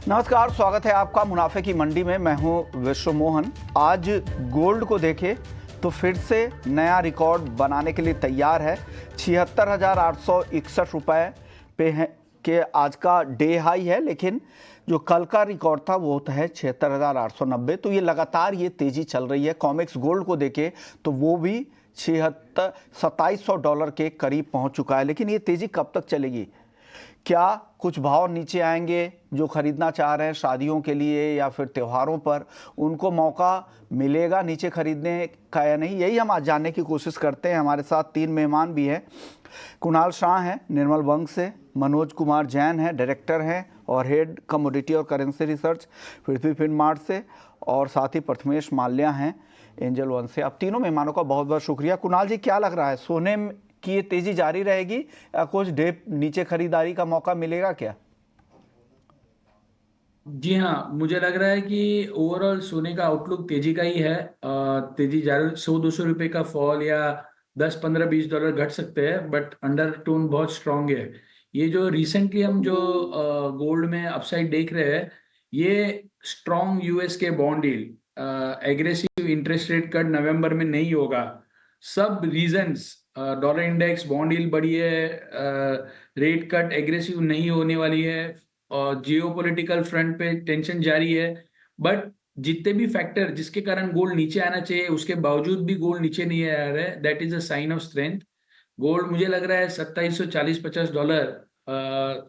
नमस्कार, स्वागत है आपका मुनाफे की मंडी में। मैं हूं विश्व मोहन। आज गोल्ड को देखें तो फिर से नया रिकॉर्ड बनाने के लिए तैयार है। 76,861 रुपये पे है के आज का डे हाई है, लेकिन जो कल का रिकॉर्ड था वो है 76,890। तो ये लगातार ये तेज़ी चल रही है। कॉमेक्स गोल्ड को देखें तो वो भी $2700 के करीब पहुंच चुका है। लेकिन ये तेज़ी कब तक चलेगी? क्या कुछ भाव नीचे आएंगे? जो खरीदना चाह रहे हैं शादियों के लिए या फिर त्योहारों पर, उनको मौका मिलेगा नीचे खरीदने का या नहीं? यही हम आज जानने की कोशिश करते हैं। हमारे साथ तीन मेहमान भी हैं। कुणाल शाह हैं निर्मल बैंक से, मनोज कुमार जैन हैं डायरेक्टर हैं और हेड कमोडिटी और करेंसी रिसर्च पृथ्वी फिनमार्ट से, और साथ ही प्रथमेश माल्या हैं एंजल वन से। अब तीनों मेहमानों का बहुत बहुत शुक्रिया। कुणाल जी, क्या लग रहा है, सोने की ये तेजी जारी रहेगी या कुछ डेप नीचे खरीदारी का मौका मिलेगा क्या? जी हाँ, मुझे लग रहा है कि ओवरऑल सोने का आउटलुक तेजी का ही है। तेजी ज्यादा 100-200 रुपए का फॉल या 10-15-20 डॉलर घट सकते हैं, बट अंडरटोन बहुत स्ट्रांग है। ये जो रिसेंटली हम जो गोल्ड में अपसाइड देख रहे हैं, ये स्ट्रांग यूएस के बॉन्ड डील, aggressive interest rate cut November में नहीं होगा। सब रीजंस, डॉलर इंडेक्स, बॉन्ड डील बढ़ी है, रेट कट एग्रेसिव नहीं होने वाली है, और जियोपॉलिटिकल फ्रंट पे टेंशन जारी है। बट जितने भी फैक्टर जिसके कारण गोल्ड नीचे आना चाहिए, उसके बावजूद भी गोल्ड नीचे नहीं आ रहा है, that is a sign of strength. Gold मुझे लग रहा है 2740-50 डॉलर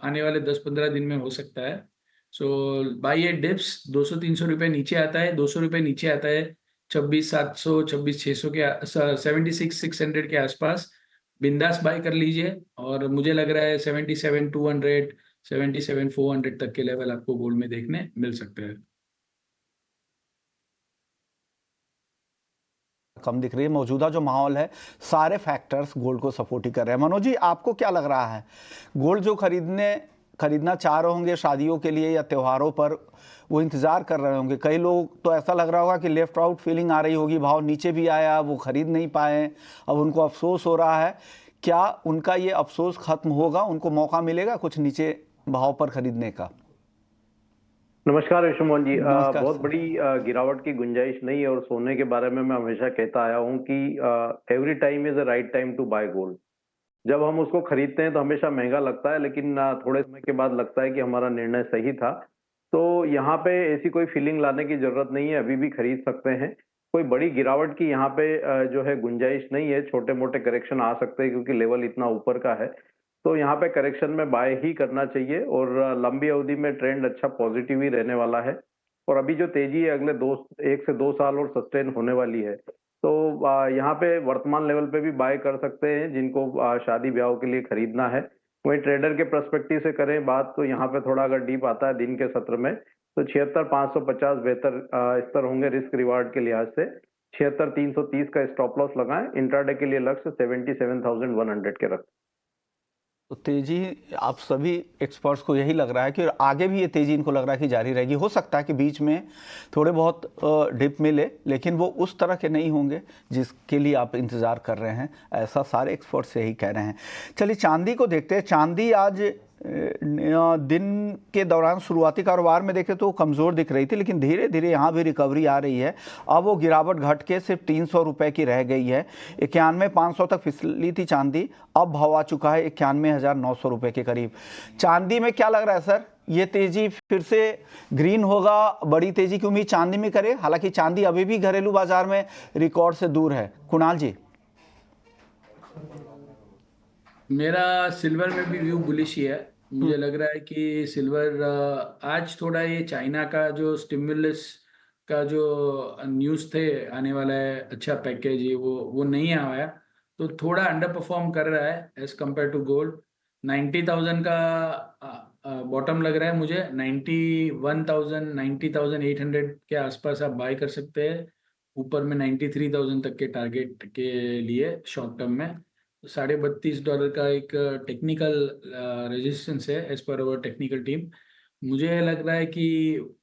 आने वाले 10-15 दिन में हो सकता है। सो बाई ए डिप्स 200-300 रुपये नीचे आता है, 200 रुपये नीचे आता है, 26,700, 26,600 के 76,600 के आसपास बिंदास बाय कर लीजिए। और मुझे लग रहा है 77,200, 77,400 तक के लेवल आपको गोल्ड में देखने मिल सकते हैं। कम दिख रही है। मौजूदा जो माहौल है, सारे फैक्टर्स गोल्ड को सपोर्ट ही कर रहे हैं। मनोज जी, आपको क्या लग रहा है, गोल्ड जो खरीदना चाह रहे होंगे शादियों के लिए या त्योहारों पर, वो इंतज़ार कर रहे होंगे। कई लोग तो ऐसा लग रहा होगा कि लेफ्ट आउट फीलिंग आ रही होगी, भाव नीचे भी आया, वो खरीद नहीं पाए, अब उनको अफसोस हो रहा है। क्या उनका ये अफसोस खत्म होगा? उनको मौका मिलेगा कुछ नीचे भाव पर खरीदने का? नमस्कार विश्वमोहन जी। नमस्कार बहुत सर। बड़ी गिरावट की गुंजाइश नहीं है, और सोने के बारे में मैं हमेशा कहता आया हूं कि every time is a right time to buy gold. जब हम उसको खरीदते हैं तो हमेशा महंगा लगता है, लेकिन थोड़े समय के बाद लगता है कि हमारा निर्णय सही था। तो यहाँ पे ऐसी कोई फीलिंग लाने की जरूरत नहीं है, अभी भी खरीद सकते हैं। कोई बड़ी गिरावट की यहाँ पे जो है गुंजाइश नहीं है। छोटे मोटे करेक्शन आ सकते हैं क्योंकि लेवल इतना ऊपर का है। तो यहाँ पे करेक्शन में बाय ही करना चाहिए, और लंबी अवधि में ट्रेंड अच्छा पॉजिटिव ही रहने वाला है। और अभी जो तेजी है अगले 1 से 2 साल और सस्टेन होने वाली है। तो यहाँ पे वर्तमान लेवल पे भी बाय कर सकते हैं जिनको शादी ब्याह के लिए खरीदना है। वहीं ट्रेडर के पर्सपेक्टिव से करें बात, तो यहाँ पे थोड़ा अगर डीप आता है दिन के सत्र में, तो 76,550 बेहतर स्तर होंगे रिस्क रिवार्ड के लिहाज से। 76,330 का स्टॉप लॉस लगाएं। इंट्राडे के लिए लक्ष्य 77,100 के रखें। तो तेजी, आप सभी एक्सपर्ट्स को यही लग रहा है कि आगे भी ये तेजी इनको लग रहा है कि जारी रहेगी। हो सकता है कि बीच में थोड़े बहुत डिप मिले, लेकिन वो उस तरह के नहीं होंगे जिसके लिए आप इंतज़ार कर रहे हैं। ऐसा सारे एक्सपर्ट्स यही कह रहे हैं। चलिए चांदी को देखते हैं। चांदी आज दिन के दौरान शुरुआती कारोबार में देखें तो वो कमज़ोर दिख रही थी, लेकिन धीरे धीरे यहाँ भी रिकवरी आ रही है। अब वो गिरावट घट के सिर्फ 300 रुपये की रह गई है। 91,500 तक फिसली थी चांदी, अब भाव आ चुका है 91,900 रुपये के करीब। चांदी में क्या लग रहा है सर, ये तेज़ी फिर से ग्रीन होगा? बड़ी तेज़ी की उम्मीद चांदी में करे, हालांकि चांदी अभी भी घरेलू बाजार में रिकॉर्ड से दूर है। कुणाल जी? मेरा सिल्वर में भी व्यू बुलिश ही है। मुझे लग रहा है कि सिल्वर आज थोड़ा, ये चाइना का जो स्टिमुलस का जो न्यूज़ थे आने वाला है, अच्छा पैकेज, ये वो नहीं आया, तो थोड़ा अंडर परफॉर्म कर रहा है एज कम्पेयर टू गोल्ड। 90,000 का बॉटम लग रहा है मुझे। 91,000, 90,800 के आसपास आप बाय कर सकते हैं। ऊपर में 93,000 तक के टारगेट के लिए शॉर्ट टर्म में $32.5 का एक टेक्निकल रेजिस्टेंस है एज पर अवर टेक्निकल टीम। मुझे लग रहा है कि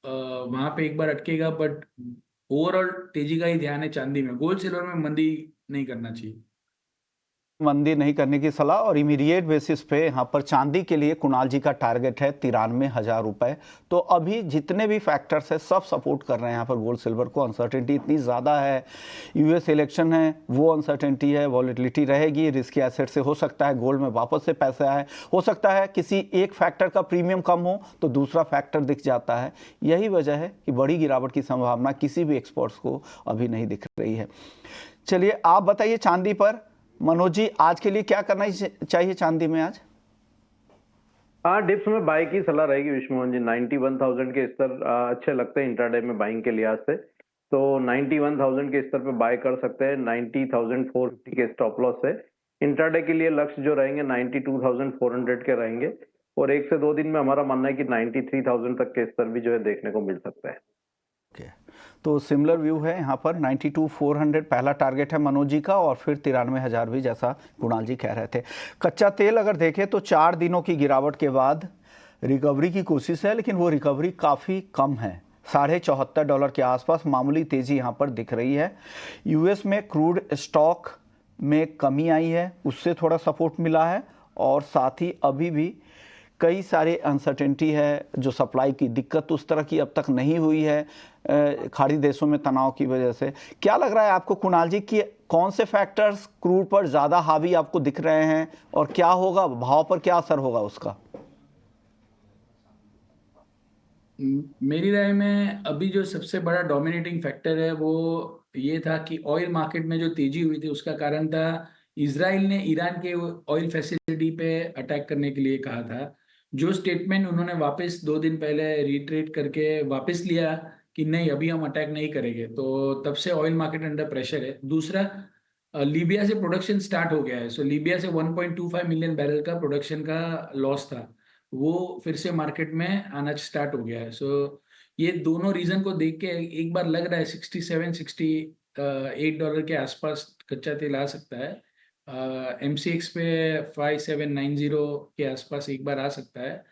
वहाँ पे एक बार अटकेगा, बट ओवरऑल तेजी का ही ध्यान है चांदी में। गोल्ड सिल्वर में मंदी नहीं करना चाहिए। मंदी नहीं करने की सलाह। और इमीडिएट बेसिस पे यहाँ पर चांदी के लिए कुणाल जी का टारगेट है 93,000 रुपए। तो अभी जितने भी फैक्टर्स है सब सपोर्ट कर रहे हैं यहाँ पर गोल्ड सिल्वर को। अनसर्टेनिटी इतनी ज़्यादा है, यूएस इलेक्शन है, वो अनसर्टेनिटी है, वॉलेटिलिटी रहेगी, रिस्की एसेट से हो सकता है गोल्ड में वापस से पैसे आए, हो सकता है किसी एक फैक्टर का प्रीमियम कम हो तो दूसरा फैक्टर दिख जाता है। यही वजह है कि बड़ी गिरावट की संभावना किसी भी एक्सपर्ट्स को अभी नहीं दिख रही है। चलिए आप बताइए चांदी पर मनोज जी, आज के लिए क्या करना चाहिए चांदी में आज? हाँ, डिप्स में बाय की सलाह रहेगी विश्वमोहन जी। 91,000 के स्तर अच्छे लगते हैं इंट्राडे में बाइंग के लिहाज से, तो 91,000 के स्तर पे बाय कर सकते हैं। 90,450 के स्टॉप लॉस है। इंट्राडे के लिए लक्ष्य जो रहेंगे 92,400 के रहेंगे, और 1 से 2 दिन में हमारा मानना है कि 93,000 तक के स्तर भी जो है देखने को मिल सकता है। तो सिमिलर व्यू है यहाँ पर। 92,400 पहला टारगेट है मनोज जी का, और फिर 93,000 भी, जैसा कुणाल जी कह रहे थे। कच्चा तेल अगर देखें तो 4 दिनों की गिरावट के बाद रिकवरी की कोशिश है, लेकिन वो रिकवरी काफ़ी कम है। $74 के आसपास मामूली तेज़ी यहाँ पर दिख रही है। यूएस में क्रूड स्टॉक में कमी आई है, उससे थोड़ा सपोर्ट मिला है, और साथ ही अभी भी कई सारे अनसर्टेनिटी है। जो सप्लाई की दिक्कत उस तरह की अब तक नहीं हुई है खाड़ी देशों में तनाव की वजह से। क्या लग रहा है आपको कुणाल जी कि कौन से फैक्टर्स क्रूड पर ज़्यादा हावी आपको दिख रहे हैं, और क्या होगा, भाव पर क्या असर होगा उसका? मेरी राय में अभी जो सबसे बड़ा डोमिनेटिंग फैक्टर है वो ये था कि ऑयल मार्केट में जो तेजी हुई थी उसका कारण था इजराइल ने ईरान के ऑयल फैसिलिटी पे अटैक करने के लिए कहा था। जो स्टेटमेंट उन्होंने वापस 2 दिन पहले रिट्रेट करके वापस लिया कि नहीं अभी हम अटैक नहीं करेंगे, तो तब से ऑयल मार्केट अंडर प्रेशर है। दूसरा, लीबिया से प्रोडक्शन स्टार्ट हो गया है। सो लीबिया से 1.25 मिलियन बैरल का प्रोडक्शन का लॉस था, वो फिर से मार्केट में आना स्टार्ट हो गया है। सो ये दोनों रीजन को देख के एक बार लग रहा है $67-68 के आसपास कच्चा तेल आ सकता है। MCX पे 5790 के आसपास एक बार आ सकता है,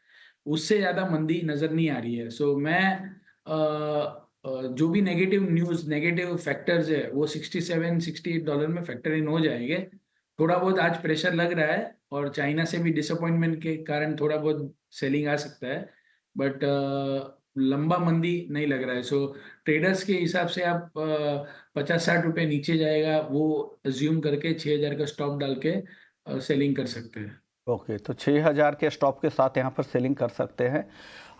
उससे ज़्यादा मंदी नज़र नहीं आ रही है। सो मैं जो भी नेगेटिव न्यूज़, नेगेटिव फैक्टर्स है वो $67-68 में फैक्टर इन हो जाएंगे। थोड़ा बहुत आज प्रेशर लग रहा है, और चाइना से भी डिसअपॉइंटमेंट के कारण थोड़ा बहुत सेलिंग आ सकता है, बट लंबा मंदी नहीं लग रहा है। सो ट्रेडर्स के हिसाब से आप 50-60 रुपए नीचे जाएगा वो अज्यूम करके 6,000 का स्टॉप डाल के सेलिंग कर सकते हैं। ओके, तो 6,000 के स्टॉप के साथ यहाँ पर सेलिंग कर सकते हैं।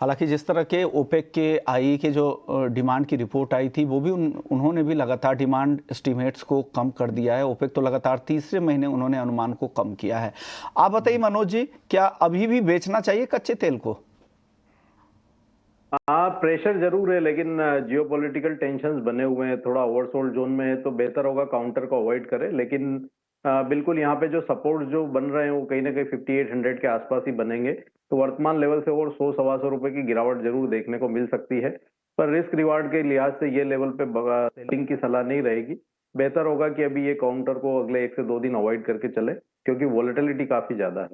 हालांकि जिस तरह के ओपेक के आई के जो डिमांड की रिपोर्ट आई थी, वो भी उन्होंने भी लगातार डिमांड एस्टिमेट्स को कम कर दिया है। ओपेक तो लगातार तीसरे महीने उन्होंने अनुमान को कम किया है। आप बताइए मनोज जी, क्या अभी भी बेचना चाहिए कच्चे तेल को? हाँ, प्रेशर जरूर है, लेकिन जियोपॉलिटिकल टेंशंस बने हुए हैं, थोड़ा ओवरसोल्ड जोन में है, तो बेहतर होगा काउंटर को अवॉइड करें। लेकिन बिल्कुल यहाँ पे जो सपोर्ट जो बन रहे हैं वो कहीं ना कहीं 5800 के आसपास ही बनेंगे, तो वर्तमान लेवल से और 100-125 रुपए की गिरावट जरूर देखने को मिल सकती है। पर रिस्क रिवार्ड के लिहाज से ये लेवल पे सेलिंग की सलाह नहीं रहेगी। बेहतर होगा कि अभी ये काउंटर को अगले 1 से 2 दिन अवॉइड करके चले, क्योंकि वॉलेटिलिटी काफी ज्यादा है।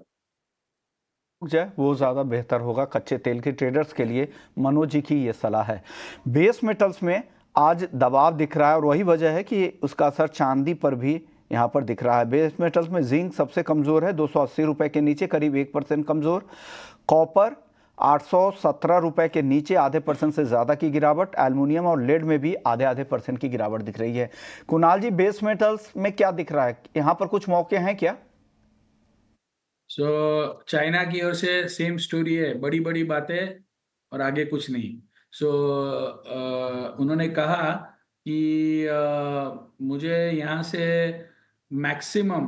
जाए वो ज़्यादा बेहतर होगा कच्चे तेल के ट्रेडर्स के लिए। मनोज जी की ये सलाह है। बेस मेटल्स में आज दबाव दिख रहा है, और वही वजह है कि उसका असर चांदी पर भी यहाँ पर दिख रहा है। बेस मेटल्स में जिंक सबसे कमज़ोर है, 280 रुपये के नीचे, करीब 1% कमज़ोर। कॉपर 817 रुपये के नीचे, आधे % से ज़्यादा की गिरावट। एल्युमिनियम और लेड में भी आधे % की गिरावट दिख रही है। कुणाल जी, बेस मेटल्स में क्या दिख रहा है, यहाँ पर कुछ मौके हैं क्या? सो चाइना की ओर से सेम स्टोरी है, बड़ी बड़ी बातें और आगे कुछ नहीं। सो उन्होंने कहा कि मुझे यहाँ से मैक्सिमम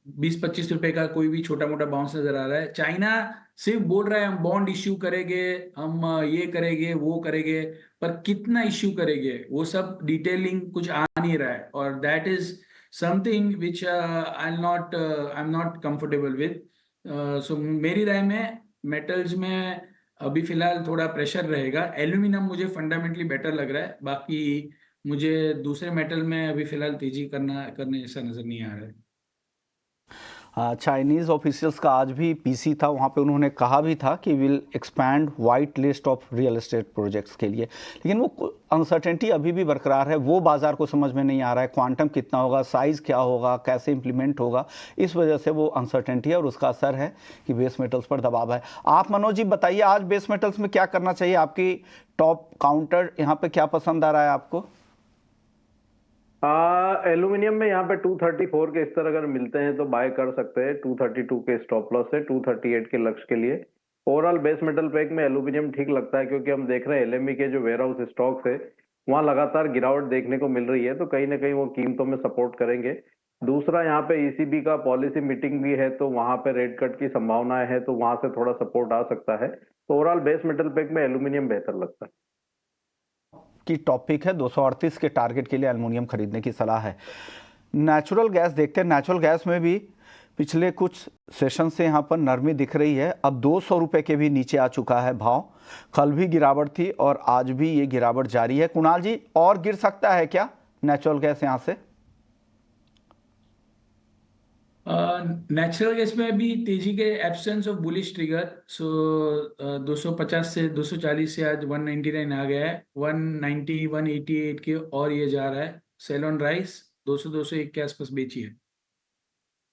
20-25 रुपए का कोई भी छोटा मोटा बाउंस नजर आ रहा है। चाइना सिर्फ बोल रहा है हम बॉन्ड इश्यू करेंगे, हम ये करेंगे वो करेंगे, पर कितना इश्यू करेंगे वो सब डिटेलिंग कुछ आ नहीं रहा है, और that is something which I'm not comfortable with. So मेरी राय में मेटल्स में अभी फिलहाल थोड़ा प्रेशर रहेगा। एल्यूमिनियम मुझे फंडामेंटली बेटर लग रहा है, बाकी मुझे दूसरे मेटल में अभी फिलहाल तेजी करने ऐसा नजर नहीं आ रहा है। चाइनीज़ ऑफिशियल्स का आज भी पीसी था, वहाँ पे उन्होंने कहा भी था कि will expand white list of real estate projects के लिए, लेकिन वो अनसर्टेनिटी अभी भी बरकरार है। वो बाज़ार को समझ में नहीं आ रहा है, क्वांटम कितना होगा, साइज़ क्या होगा, कैसे इम्प्लीमेंट होगा। इस वजह से वो अनसर्टेनिटी है और उसका असर है कि बेस मेटल्स पर दबाव है। आप मनोज जी बताइए, आज बेस मेटल्स में क्या करना चाहिए? आपकी टॉप काउंटर यहाँ पे क्या पसंद आ रहा है आपको? एल्यूमिनियम में यहाँ पे 234 के स्तर अगर मिलते हैं तो बाय कर सकते हैं। 232 के स्टॉप लॉस है, 238 के लक्ष्य के लिए। ओवरऑल बेस मेटल पैक में एल्यूमिनियम ठीक लगता है, क्योंकि हम देख रहे हैं एलएमई के जो वेयर हाउस स्टॉक्स है वहाँ लगातार गिरावट देखने को मिल रही है, तो कहीं ना कहीं वो कीमतों में सपोर्ट करेंगे। दूसरा, यहाँ पे ईसीबी का पॉलिसी मीटिंग भी है, तो वहाँ पे रेट कट की संभावनाएं है, तो वहां से थोड़ा सपोर्ट आ सकता है। तो ओवरऑल बेस मेटल पैक में एल्यूमिनियम बेहतर लगता है। की टॉपिक है 238 के टारगेट के लिए एल्युमिनियम खरीदने की सलाह है। नेचुरल गैस देखते हैं। नेचुरल गैस में भी पिछले कुछ सेशन से यहाँ पर नरमी दिख रही है। अब 200 रुपये के भी नीचे आ चुका है भाव। कल भी गिरावट थी और आज भी ये गिरावट जारी है। कुणाल जी, और गिर सकता है क्या नेचुरल गैस यहाँ से? नेचुरल गैस में अभी तेजी के एब्सेंस ऑफ बुलिश ट्रिगर, सो 250 से 240 से आज 199 आ गया है। 190 188 के और ये जा रहा है। सेल ऑन राइस 200 201 के आसपास बेची है।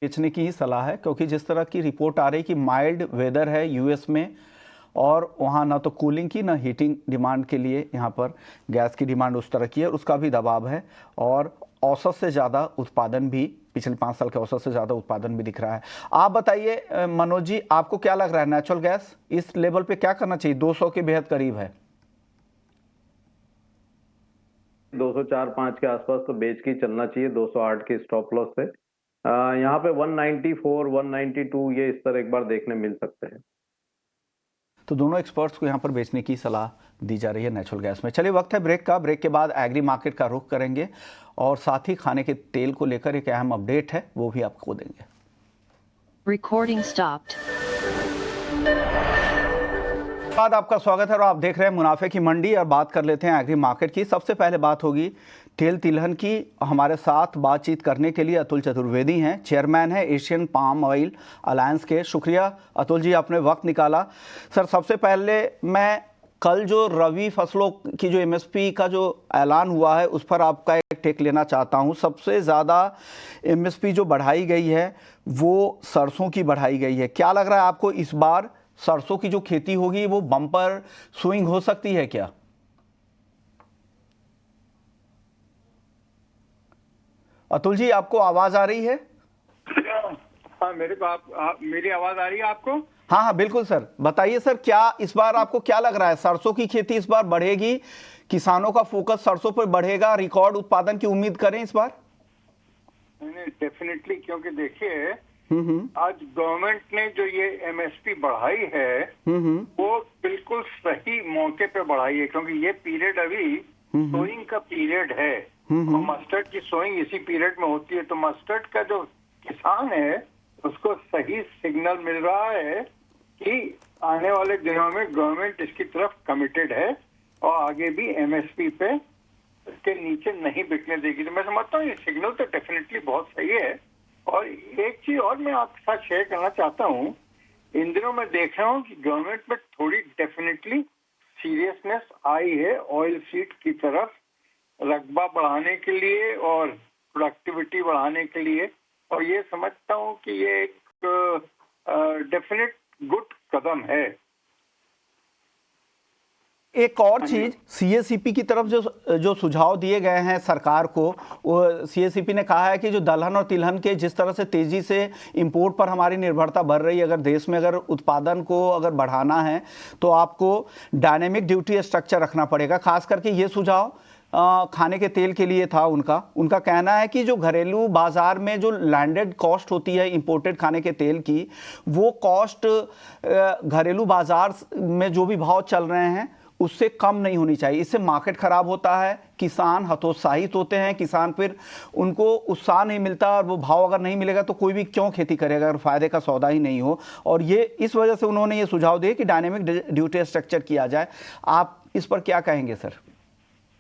बेचने की ही सलाह है, क्योंकि जिस तरह की रिपोर्ट आ रही कि माइल्ड वेदर है यूएस में और वहाँ ना तो कूलिंग की ना हीटिंग डिमांड के लिए यहाँ पर गैस की डिमांड उस तरह की है, उसका भी दबाव है और औसत से ज़्यादा उत्पादन भी, पिछले 5 साल के औसत से ज़्यादा उत्पादन भी दिख रहा है। आप बताइए मनोज जी, आपको क्या लग रहा है नेचुरल गैस इस लेवल पे क्या करना चाहिए? 200 के बेहद करीब है। 204-5 के आसपास तो बेच के चलना चाहिए, 208 के स्टॉप लॉस से। यहाँ पे 194 192 ये स्तर एक बार देखने मिल सकते हैं। तो दोनों एक्सपर्ट्स को यहाँ पर बेचने की सलाह दी जा रही है नेचुरल गैस में। चलिए, वक्त है ब्रेक का। ब्रेक के बाद एग्री मार्केट का रुख करेंगे और साथ ही खाने के तेल को लेकर एक अहम अपडेट है, वो भी आपको देंगे। Recording stopped. बाद आपका स्वागत है और आप देख रहे हैं मुनाफे की मंडी और बात कर लेते हैं एग्री मार्केट की। सबसे पहले बात होगी तेल तिलहन की। हमारे साथ बातचीत करने के लिए अतुल चतुर्वेदी हैं, चेयरमैन है एशियन पाम ऑयल अलायंस के। शुक्रिया अतुल जी, आपने वक्त निकाला। सर, सबसे पहले मैं कल जो रबी फसलों की जो एमएसपी का जो ऐलान हुआ है उस पर आपका एक टेक लेना चाहता हूं। सबसे ज़्यादा एमएसपी जो बढ़ाई गई है वो सरसों की बढ़ाई गई है। क्या लग रहा है आपको, इस बार सरसों की जो खेती होगी वो बम्पर स्विंग हो सकती है क्या? अतुल जी, आपको आवाज आ रही है? हाँ, मेरे को मेरी आवाज आ रही है आपको? हाँ हाँ बिल्कुल सर। बताइए सर, क्या इस बार आपको क्या लग रहा है, सरसों की खेती इस बार बढ़ेगी? किसानों का फोकस सरसों पर बढ़ेगा? रिकॉर्ड उत्पादन की उम्मीद करें इस बार? नहीं, डेफिनेटली, क्योंकि देखिए आज गवर्नमेंट ने जो ये एमएसपी बढ़ाई है वो बिल्कुल सही मौके पे बढ़ाई है, क्योंकि ये पीरियड अभी सोइंग का पीरियड है और मस्टर्ड की सोइंग इसी पीरियड में होती है। तो मस्टर्ड का जो किसान है उसको सही सिग्नल मिल रहा है कि आने वाले दिनों में गवर्नमेंट इसकी तरफ कमिटेड है और आगे भी एमएसपी पे के नीचे नहीं बिकने देगी। तो मैं समझता हूँ ये सिग्नल तो डेफिनेटली बहुत सही है। और एक चीज और मैं आपके साथ शेयर करना चाहता हूँ, इन दिनों मैं देख रहा हूँ कि गवर्नमेंट में थोड़ी डेफिनेटली सीरियसनेस आई है ऑयल सीड की तरफ, रकबा बढ़ाने के लिए और प्रोडक्टिविटी बढ़ाने के लिए, और ये समझता हूँ कि ये एक डेफिनेट गुड कदम है। एक और चीज, सीएसीपी की तरफ जो सुझाव दिए गए हैं सरकार को, वो सीएसीपी ने कहा है कि जो दलहन और तिलहन के जिस तरह से तेजी से इंपोर्ट पर हमारी निर्भरता बढ़ रही है, अगर देश में अगर उत्पादन को अगर बढ़ाना है तो आपको डायनेमिक ड्यूटी स्ट्रक्चर रखना पड़ेगा। खास करके ये सुझाव खाने के तेल के लिए था। उनका कहना है कि जो घरेलू बाजार में जो लैंडेड कॉस्ट होती है इंपोर्टेड खाने के तेल की, वो कॉस्ट घरेलू बाजार में जो भी भाव चल रहे हैं उससे कम नहीं होनी चाहिए। इससे मार्केट खराब होता है, किसान हतोत्साहित होते हैं, किसान फिर उनको उत्साह नहीं मिलता और वो भाव अगर नहीं मिलेगा तो कोई भी क्यों खेती करेगा अगर फायदे का सौदा ही नहीं हो। और ये इस वजह से उन्होंने ये सुझाव दिए कि डायनेमिक ड्यूटी स्ट्रक्चर किया जाए। आप इस पर क्या कहेंगे सर?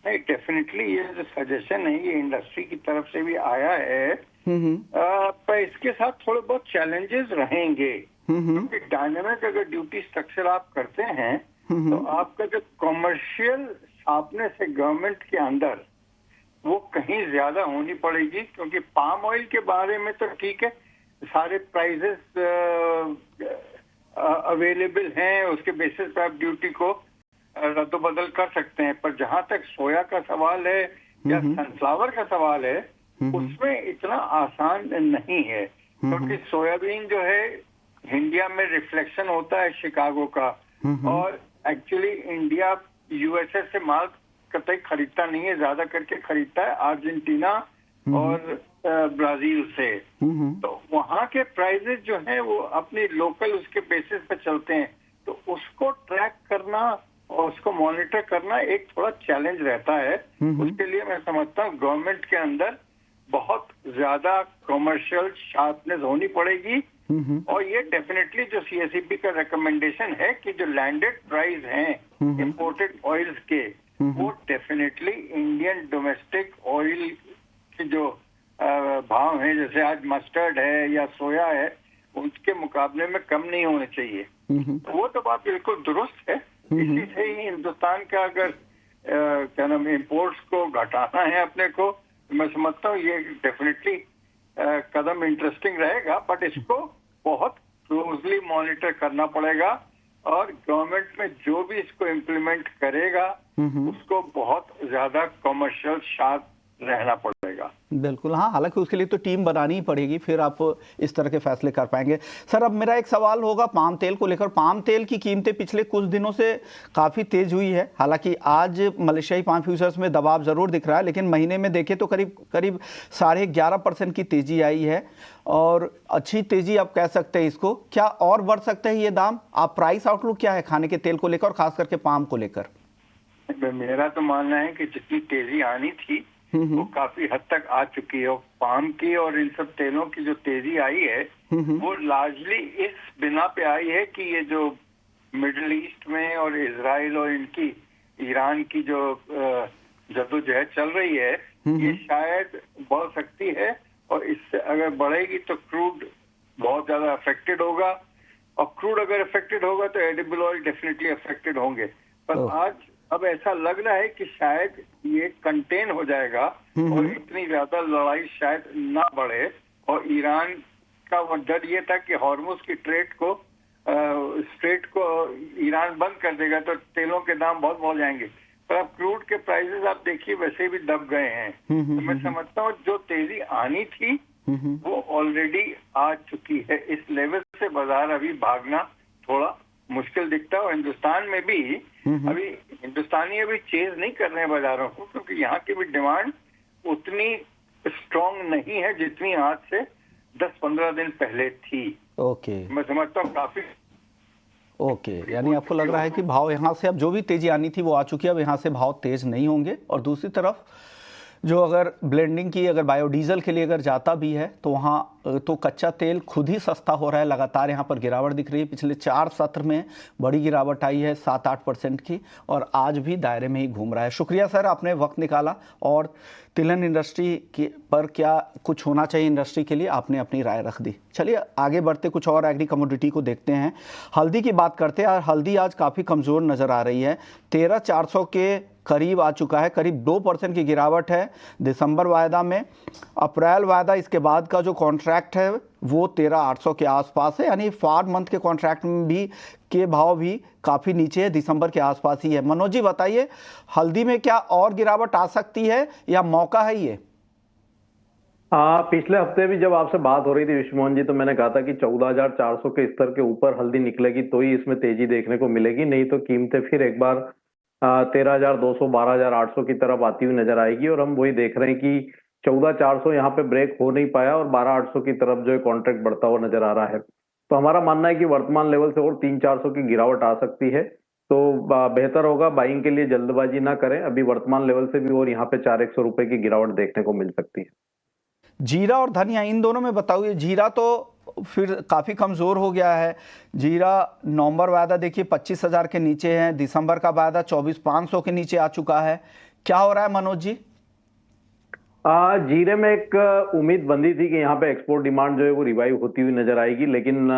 नहीं, डेफिनेटली ये जो सजेशन है ये इंडस्ट्री की तरफ से भी आया है पर इसके साथ थोड़े बहुत चैलेंजेस रहेंगे, क्योंकि डायनेमिक अगर ड्यूटी स्ट्रक्चर आप करते हैं तो आपका जो कमर्शियल शार्पनेस है गवर्नमेंट के अंदर वो कहीं ज्यादा होनी पड़ेगी, क्योंकि पाम ऑयल के बारे में तो ठीक है, सारे प्राइजेस अवेलेबल हैं, उसके बेसिस पर आप ड्यूटी को रद्द-बदल कर सकते हैं। पर जहां तक सोया का सवाल है या सनफ्लावर का सवाल है, उसमें इतना आसान नहीं है, क्योंकि सोयाबीन जो है इंडिया में रिफ्लेक्शन होता है शिकागो का, और एक्चुअली इंडिया यूएसए से माल कतई खरीदता नहीं है, ज्यादा करके खरीदता है अर्जेंटीना और ब्राजील से। तो वहाँ के प्राइजेस जो हैं वो अपनी लोकल उसके बेसिस पे चलते हैं, तो उसको ट्रैक करना और उसको मॉनिटर करना एक थोड़ा चैलेंज रहता है। उसके लिए मैं समझता हूँ गवर्नमेंट के अंदर बहुत ज्यादा कमर्शियल शार्पनेस होनी पड़ेगी, और ये डेफिनेटली जो सीएसईपी का रिकमेंडेशन है कि जो लैंडेड प्राइस हैं इंपोर्टेड ऑयल्स के, वो डेफिनेटली इंडियन डोमेस्टिक ऑयल के जो भाव हैं, जैसे आज मस्टर्ड है या सोया है, उसके मुकाबले में कम नहीं होने चाहिए। तो वो तो बात बिल्कुल दुरुस्त है। इसी से ही हिंदुस्तान का अगर क्या नाम इम्पोर्ट्स को घटाना है अपने को, तो मैं समझता हूँ ये डेफिनेटली कदम इंटरेस्टिंग रहेगा, बट इसको बहुत क्लोजली मॉनिटर करना पड़ेगा, और गवर्नमेंट में जो भी इसको इम्प्लीमेंट करेगा उसको बहुत ज्यादा कमर्शियल शार्प रहना पड़ेगा। बिल्कुल, हाँ, हालांकि उसके लिए तो टीम बनानी ही पड़ेगी, फिर आप इस तरह के फैसले कर पाएंगे। सर, अब मेरा एक सवाल होगा पाम तेल को लेकर। पाम तेल की कीमतें पिछले कुछ दिनों से काफ़ी तेज़ हुई है, हालांकि आज मलेशियाई पाम फ्यूचर्स में दबाव ज़रूर दिख रहा है, लेकिन महीने में देखें तो करीब 11.5% की तेज़ी आई है, और अच्छी तेज़ी आप कह सकते हैं इसको। क्या और बढ़ सकते हैं ये दाम? आप प्राइस आउटलुक क्या है खाने के तेल को लेकर और खास करके पाम को लेकर? मेरा तो मानना है कि जितनी तेजी आनी थी वो काफी हद तक आ चुकी है, और पाम की और इन सब तेलों की जो तेजी आई है वो लार्जली इस बिना पे आई है कि ये जो मिडिल ईस्ट में और इजराइल और इनकी ईरान की जो जद्दोजहद चल रही है, ये शायद बढ़ सकती है, और इससे अगर बढ़ेगी तो क्रूड बहुत ज्यादा अफेक्टेड होगा, और क्रूड अगर अफेक्टेड होगा तो एडिबल ऑयल डेफिनेटली अफेक्टेड होंगे। पर आज अब ऐसा लग रहा है कि शायद ये कंटेन हो जाएगा और इतनी ज्यादा लड़ाई शायद ना बढ़े, और ईरान का वो डर ये था कि हॉर्मुज की स्ट्रेट को ईरान बंद कर देगा तो तेलों के दाम बहुत बढ़ जाएंगे। पर अब क्रूड के प्राइसेस आप देखिए वैसे भी दब गए हैं। तो मैं समझता हूँ जो तेजी आनी थी वो ऑलरेडी आ चुकी है। इस लेवल से बाजार अभी भागना थोड़ा मुश्किल दिखता है, और हिंदुस्तान में भी अभी हिंदुस्तानी अभी चेज नहीं कर रहे हैं बाजारों को, क्योंकि यहाँ की भी डिमांड उतनी स्ट्रांग नहीं है जितनी आज से 10-15 दिन पहले थी। ओके, मैं समझता हूँ काफी ओके, यानी आपको लग रहा है कि भाव यहाँ से अब जो भी तेजी आनी थी वो आ चुकी है, अब यहाँ से भाव तेज नहीं होंगे। और दूसरी तरफ जो अगर ब्लेंडिंग की अगर बायोडीजल के लिए अगर जाता भी है तो वहाँ तो कच्चा तेल खुद ही सस्ता हो रहा है, लगातार यहाँ पर गिरावट दिख रही है। पिछले 4 सत्र में बड़ी गिरावट आई है 7-8% की, और आज भी दायरे में ही घूम रहा है। शुक्रिया सर, आपने वक्त निकाला, और तिलहन इंडस्ट्री पर क्या कुछ होना चाहिए इंडस्ट्री के लिए आपने अपनी राय रख दी। चलिए आगे बढ़ते, कुछ और एग्री कमोडिटी को देखते हैं। हल्दी की बात करते हैं, और हल्दी आज काफ़ी कमज़ोर नज़र आ रही है, 13,400 के करीब आ चुका है, करीब 2% की गिरावट है दिसंबर वायदा में। अप्रैल वायदा इसके बाद का जो कॉन्ट्रैक्ट है वो 13,800 के आसपास है, यानी 4 मंथ के कॉन्ट्रैक्ट में भी के भाव भी काफ़ी नीचे है, दिसंबर के आसपास ही है। मनोज जी बताइए, हल्दी में क्या और गिरावट आ सकती है या मौका है ये? पिछले हफ्ते भी जब आपसे बात हो रही थी विश्वमोहन जी, तो मैंने कहा था कि 14,400 के स्तर के ऊपर हल्दी निकलेगी तो ही इसमें तेजी देखने को मिलेगी, नहीं तो कीमतें फिर एक बार 13,200 12,800 की तरफ आती हुई नजर आएगी। और हम वही देख रहे हैं कि 14,400 यहाँ पे ब्रेक हो नहीं पाया, और 12,800 की तरफ जो है कॉन्ट्रैक्ट बढ़ता हुआ नजर आ रहा है। तो हमारा मानना है कि वर्तमान लेवल से और 300-400 की गिरावट आ सकती है, तो बेहतर होगा बाइंग के लिए जल्दबाजी ना करें। अभी वर्तमान लेवल से भी और यहाँ पे 400-100 रुपए की गिरावट देखने को मिल सकती है। जीरा और धनिया, इन दोनों में बताइए। जीरा तो फिर काफ़ी कमज़ोर हो गया है। जीरा नवंबर वायदा देखिए 25,000 के नीचे है, दिसंबर का वायदा 24,500 के नीचे आ चुका है। क्या हो रहा है मनोज जी? जीरे में एक उम्मीद बंधी थी कि यहाँ पे एक्सपोर्ट डिमांड जो है वो रिवाइव होती हुई नजर आएगी, लेकिन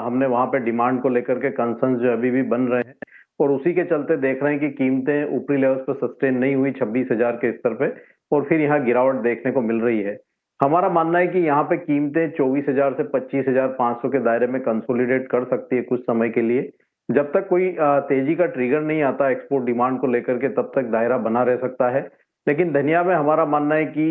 हमने वहां पे डिमांड को लेकर के कंसर्न्स जो अभी भी बन रहे हैं और उसी के चलते देख रहे हैं कि कीमतें ऊपरी लेवल्स पर सस्टेन नहीं हुई 26,000 के स्तर पे और फिर यहाँ गिरावट देखने को मिल रही है। हमारा मानना है कि यहाँ पे कीमतें 24,000 से 25,500 के दायरे में कंसोलिडेट कर सकती है कुछ समय के लिए। जब तक कोई तेजी का ट्रिगर नहीं आता एक्सपोर्ट डिमांड को लेकर के, तब तक दायरा बना रह सकता है। लेकिन धनिया में हमारा मानना है कि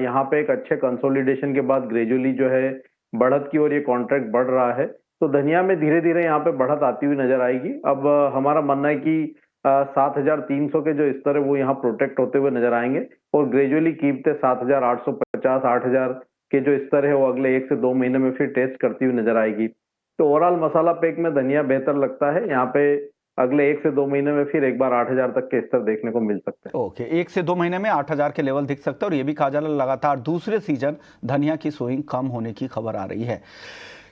यहाँ पे एक अच्छे कंसोलिडेशन के बाद ग्रेजुअली जो है बढ़त की ओर ये कॉन्ट्रैक्ट बढ़ रहा है, तो धनिया में धीरे धीरे यहाँ पे बढ़त आती हुई नजर आएगी। अब हमारा मानना है कि 7,300 के जो स्तर है वो यहाँ प्रोटेक्ट होते हुए नजर आएंगे और ग्रेजुअली कीमतें 7,850 8,000 के जो स्तर है वो अगले 1 से 2 महीने में फिर टेस्ट करती हुई नजर आएगी। तो ओवरऑल मसाला पैक में धनिया बेहतर लगता है। यहाँ पे अगले 1 से 2 महीने में फिर एक बार 8,000 तक के स्तर देखने को मिल सकते हैं। ओके, 1 से 2 महीने में 8,000 के लेवल दिख सकते हैं और ये भी कहा जा रहा है लगातार दूसरे सीजन धनिया की सोइंग कम होने की खबर आ रही है।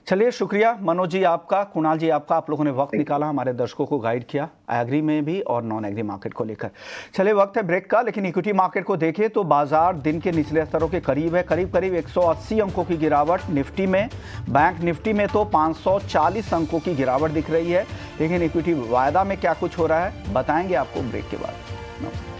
चलिए, शुक्रिया मनोज जी आपका, कुणाल जी आपका, आप लोगों ने वक्त निकाला, हमारे दर्शकों को गाइड किया एग्री में भी और नॉन एग्री मार्केट को लेकर। चलिए, वक्त है ब्रेक का, लेकिन इक्विटी मार्केट को देखें तो बाजार दिन के निचले स्तरों के करीब है। करीब 180 अंकों की गिरावट निफ्टी में, बैंक निफ्टी में तो 540 अंकों की गिरावट दिख रही है। लेकिन इक्विटी वायदा में क्या कुछ हो रहा है बताएंगे आपको ब्रेक के बाद। नमस्कार।